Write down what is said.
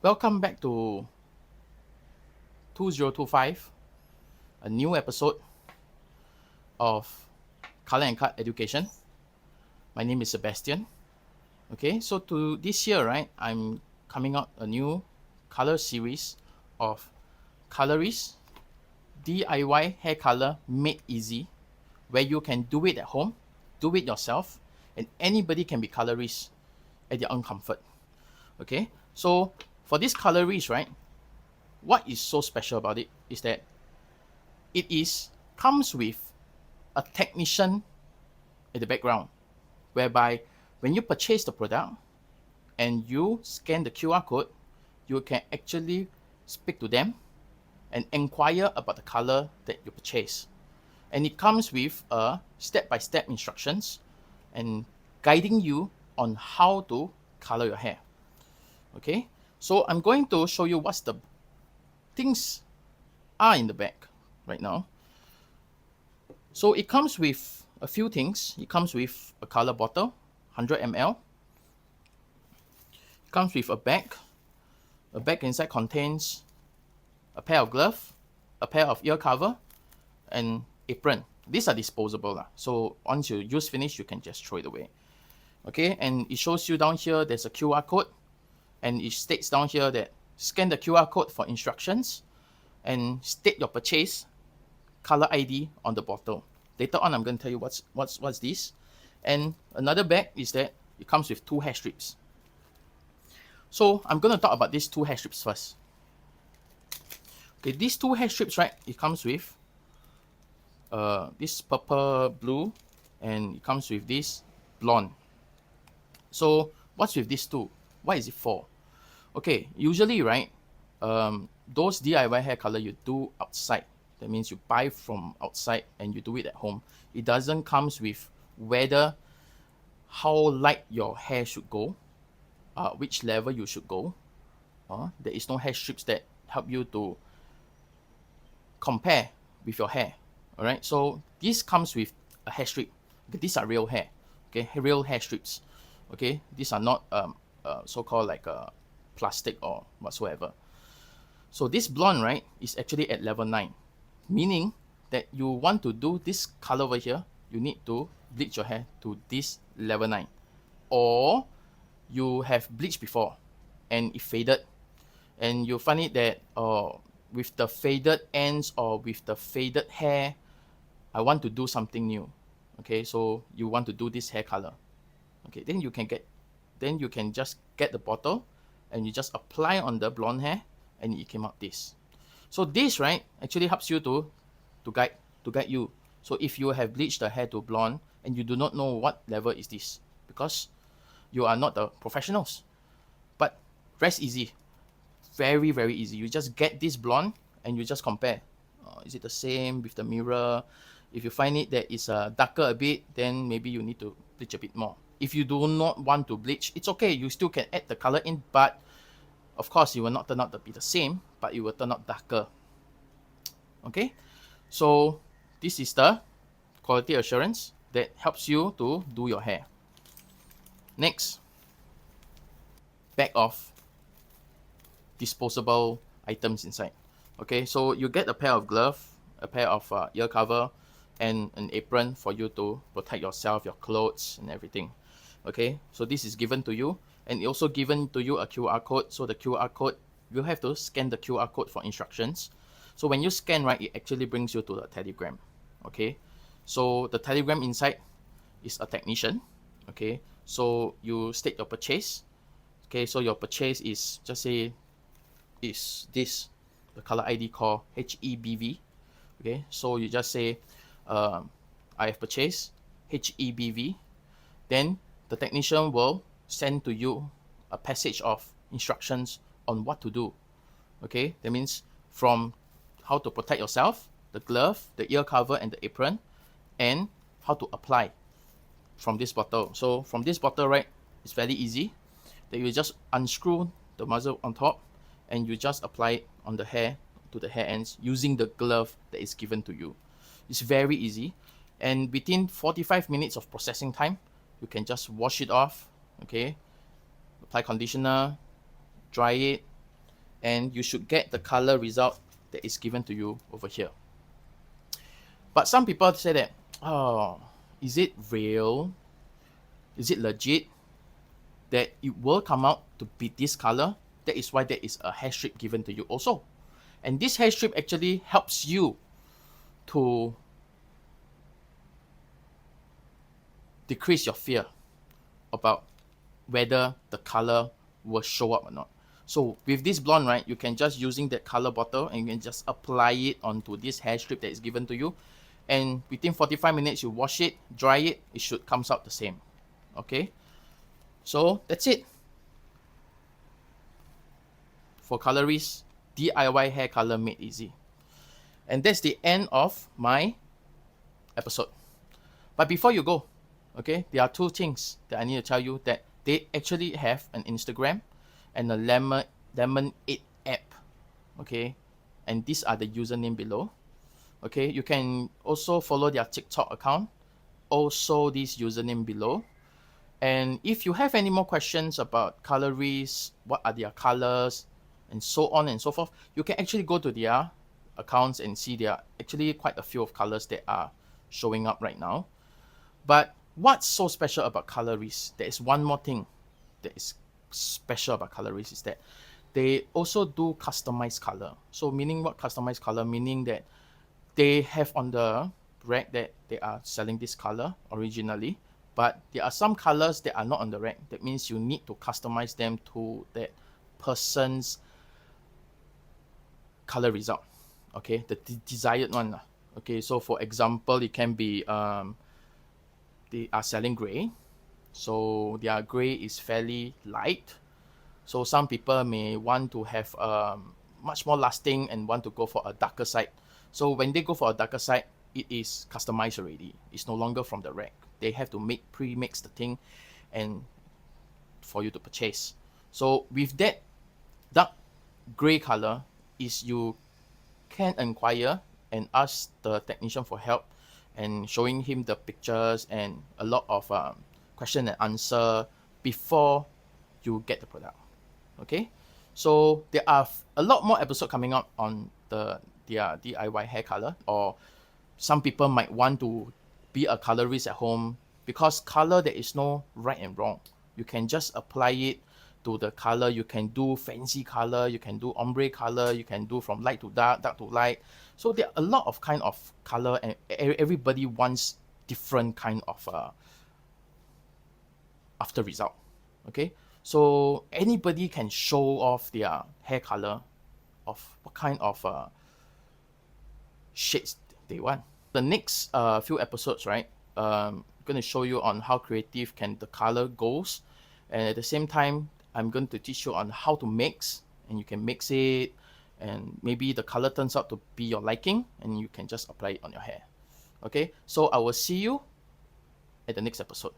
Welcome back to 2025, a new episode of Color and Cut Education. My name is Sebastian. Okay, so to this year, right, I'm coming out a new color series of Colorist DIY hair color made easy, where you can do it at home, do it yourself, and anybody can be colorist at their own comfort. Okay, so for this colorist, right, what is so special about it is that it is comes with a technician at the background, whereby when you purchase the product and you scan the QR code, you can actually speak to them and inquire about the color that you purchase. And it comes with a step-by-step instructions and guiding you on how to color your hair. Okay, so I'm going to show you what's the things are in the back right now. So it comes with a few things. It comes with a color bottle, 100 ml. It comes with a bag. A bag inside contains a pair of gloves, a pair of ear cover, and apron. These are disposable. So once you use finish, you can just throw it away. Okay, and it shows you down here there's a QR code, and it states down here that scan the QR code for instructions and state your purchase color ID on the bottle. Later on, I'm going to tell you what's this. And another bag is that it comes with 2 hair strips. So I'm going to talk about these 2 hair strips first. Okay, these 2 hair strips, right? It comes with this purple blue, and it comes with this blonde. So what's with these 2? What is it for? Okay, usually, right, those DIY hair color you do outside. That means you buy from outside and you do it at home. It doesn't comes with whether how light your hair should go, which level you should go. There is no hair strips that help you to compare with your hair. All right, so this comes with a hair strip. Okay, these are real hair. Okay, real hair strips. Okay, these are not so-called like plastic or whatsoever. So this blonde, right, is actually at level 9. Meaning that you want to do this color over here, you need to bleach your hair to this level 9. Or you have bleached before and it faded, and you find it that with the faded ends or with the faded hair, I want to do something new. Okay, so you want to do this hair color. Okay, then you can just get the bottle and you just apply on the blonde hair and it came out this. So this, right, actually helps you to guide you. So if you have bleached the hair to blonde and you do not know what level is this, because you are not the professionals, but rest easy, very very easy. You just get this blonde and you just compare. Is it the same with the mirror? If you find it that it's darker a bit, then maybe you need to bleach a bit more. If you do not want to bleach, it's okay. You still can add the color in, but of course, it will not turn out to be the same, but it will turn out darker. Okay, so this is the quality assurance that helps you to do your hair. Next, bag of disposable items inside. Okay, so you get a pair of gloves, a pair of ear cover, and an apron for you to protect yourself, your clothes, and everything. Okay, so this is given to you. And also given to you a QR code. So the QR code, you have to scan the QR code for instructions. So when you scan, right, it actually brings you to the Telegram. Okay, so the Telegram inside is a technician. Okay, so you state your purchase. Okay, so your purchase is, just say, is this, the color ID called HEBV. Okay, so you just say, I have purchased HEBV. Then the technician will send to you a passage of instructions on what to do. Okay, that means from how to protect yourself, the glove, the ear cover, and the apron, and how to apply from this bottle. So from this bottle, right, it's very easy. That you just unscrew the muzzle on top and you just apply it on the hair, to the hair ends, using the glove that is given to you. It's very easy, and within 45 minutes of processing time, you can just wash it off. Okay, apply conditioner, dry it, and you should get the color result that is given to you over here. But some people say that, oh, is it real? Is it legit that it will come out to be this color? That is why there is a hair strip given to you also. And this hair strip actually helps you to decrease your fear about whether the color will show up or not. So with this blonde, right, you can just using that color bottle and you can just apply it onto this hair strip that is given to you. And within 45 minutes, you wash it, dry it, it should comes out the same. Okay. So that's it. For colorist, DIY hair color made easy. And that's the end of my episode. But before you go, okay, there are two things that I need to tell you, that they actually have an Instagram and a Lemon8 app. Okay. And these are the username below. Okay, you can also follow their TikTok account. Also this username below. And if you have any more questions about colorists, what are their colors, and so on and so forth, you can actually go to their accounts and see there are actually quite a few of colors that are showing up right now. But what's so special about colorists? There is one more thing that is special about colorists, is that they also do customized color. So meaning what customized color? Meaning that they have on the rack that they are selling this color originally, but there are some colors that are not on the rack. That means you need to customize them to that person's color result. Okay, the desired one. Okay, so for example, it can be they are selling gray, so their gray is fairly light. So some people may want to have much more lasting and want to go for a darker side. So when they go for a darker side, it is customized already. It's no longer from the rack. They have to pre-mix the thing and for you to purchase. So with that dark gray color, is you can inquire and ask the technician for help and showing him the pictures and a lot of question and answer before you get the product. Okay, so there are a lot more episodes coming up on their DIY hair color, or some people might want to be a colorist at home, because color, there is no right and wrong. You can just apply it to the color. You can do fancy color, you can do ombre color, you can do from light to dark, dark to light. So there are a lot of kind of color, and everybody wants different kind of after result. Okay, so anybody can show off their hair color of what kind of shades they want. The next few episodes, right, going to show you on how creative can the color goes, and at the same time I'm going to teach you on how to mix, and you can mix it and maybe the color turns out to be your liking and you can just apply it on your hair. Okay, so I will see you at the next episode.